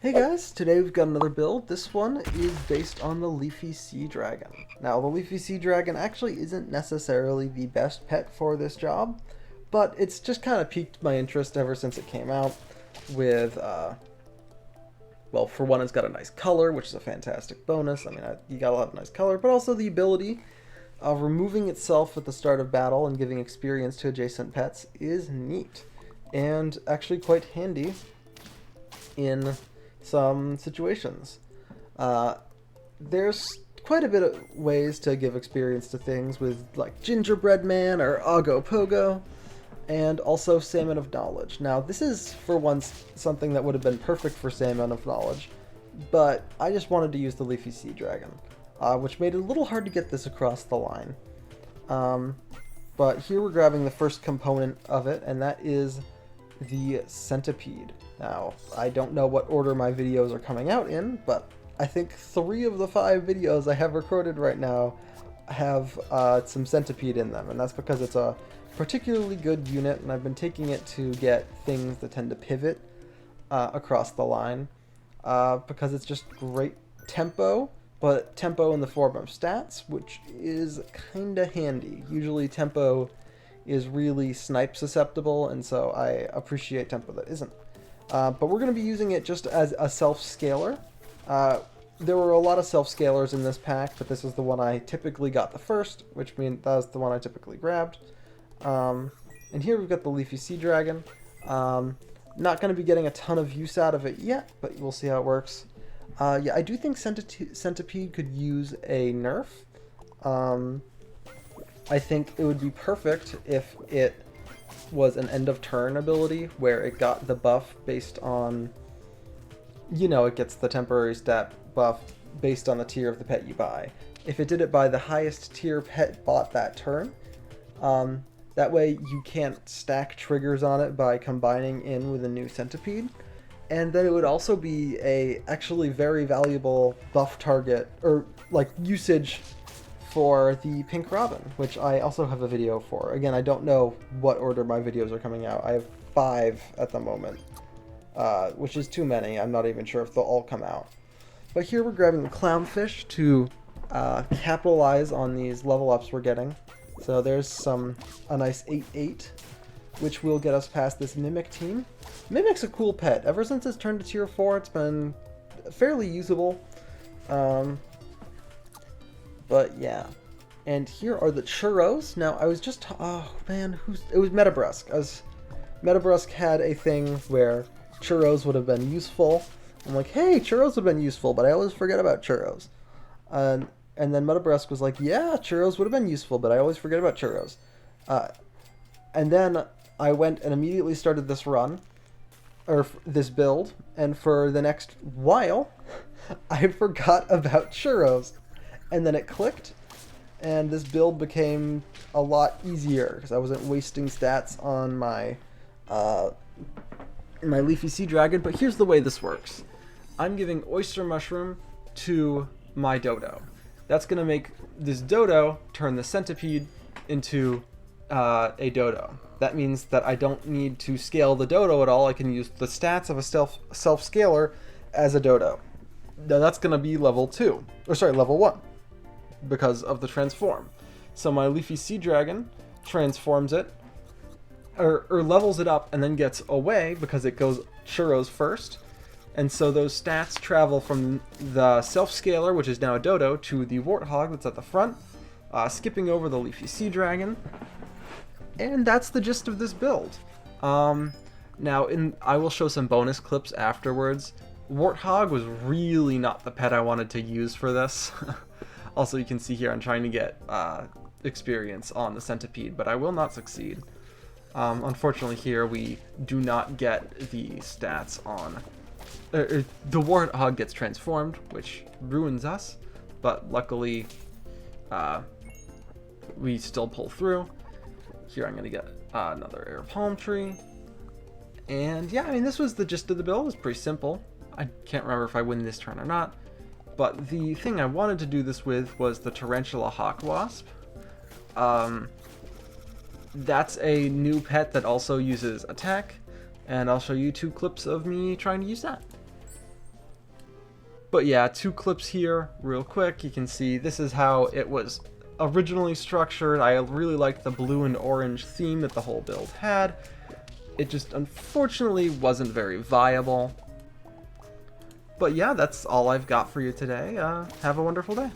Hey guys, today we've got another build. This one is based on the Leafy Sea Dragon. Now, the Leafy Sea Dragon actually isn't necessarily the best pet for this job, but it's just kind of piqued my interest ever since it came out with, well, for one, it's got a nice color, which is a fantastic bonus. I mean, you got a lot of nice color, but also the ability of removing itself at the start of battle and giving experience to adjacent pets is neat, and actually quite handy in some situations. There's quite a bit of ways to give experience to things with like Gingerbread Man or Ogo Pogo, and also Salmon of Knowledge. Now this is for once something that would have been perfect for Salmon of Knowledge, but I just wanted to use the Leafy Sea Dragon, which made it a little hard to get this across the line. But here we're grabbing the first component of it, and that is the Centipede. Now, I don't know what order my videos are coming out in, but I think 3 of the 5 videos I have recorded right now have some Centipede in them, and that's because it's a particularly good unit, and I've been taking it to get things that tend to pivot across the line, because it's just great tempo, but tempo in the form of stats, which is kinda handy. Usually tempo is really snipe susceptible, and so I appreciate tempo that isn't. But we're going to be using it just as a self-scaler. There were a lot of self-scalers in this pack, but this is the one I typically got the first, which means that was the one I typically grabbed. And here we've got the Leafy Sea Dragon. Not going to be getting a ton of use out of it yet, but we'll see how it works. Yeah, I do think Centipede could use a nerf. I think it would be perfect if it was an end of turn ability where it got the buff based on, you know, it gets the temporary stat buff based on the tier of the pet you buy. If it did it by the highest tier pet bought that turn, that way you can't stack triggers on it by combining in with a new Centipede. And then it would also be a actually very valuable buff target, or like usage for the Pink Robin, which I also have a video for. Again, I don't know what order my videos are coming out. I have 5 at the moment, which is too many. I'm not even sure if they'll all come out. But here we're grabbing the Clownfish to capitalize on these level ups we're getting. So there's a nice 8-8, which will get us past this Mimic team. Mimic's a cool pet. Ever since it's turned to tier 4, it's been fairly usable. But yeah, and here are the Churros. Now I was just, oh man, it was Metabrusk. Metabrusk had a thing where Churros would have been useful. I'm like, hey, Churros would have been useful, but I always forget about Churros. And then Metabrusk was like, yeah, Churros would have been useful, but I always forget about Churros. And then I went and immediately started this run, or this build, and for the next while, I forgot about Churros. And then it clicked, and this build became a lot easier because I wasn't wasting stats on my my Leafy Sea Dragon. But here's the way this works: I'm giving Oyster Mushroom to my Dodo. That's gonna make this Dodo turn the Centipede into a Dodo. That means that I don't need to scale the Dodo at all. I can use the stats of a self-scaler as a Dodo. Now that's gonna be level 1. Because of the transform. So my Leafy Sea Dragon transforms it, or levels it up and then gets away because it goes Churros first. And so those stats travel from the self-scaler, which is now a Dodo, to the Warthog that's at the front, skipping over the Leafy Sea Dragon. And that's the gist of this build. Now, I will show some bonus clips afterwards. Warthog was really not the pet I wanted to use for this. Also, you can see here I'm trying to get experience on the Centipede, but I will not succeed. Unfortunately here we do not get the stats on... the Warthog gets transformed, which ruins us, but luckily we still pull through. Here I'm going to get another Air Palm Tree. And yeah, I mean, this was the gist of the build. It was pretty simple. I can't remember if I win this turn or not. But the thing I wanted to do this with was the Tarantula Hawk Wasp. That's a new pet that also uses attack, and I'll show you 2 clips of me trying to use that. But yeah, 2 clips here real quick. You can see this is how it was originally structured. I really liked the blue and orange theme that the whole build had. It just unfortunately wasn't very viable. But yeah, that's all I've got for you today. Have a wonderful day.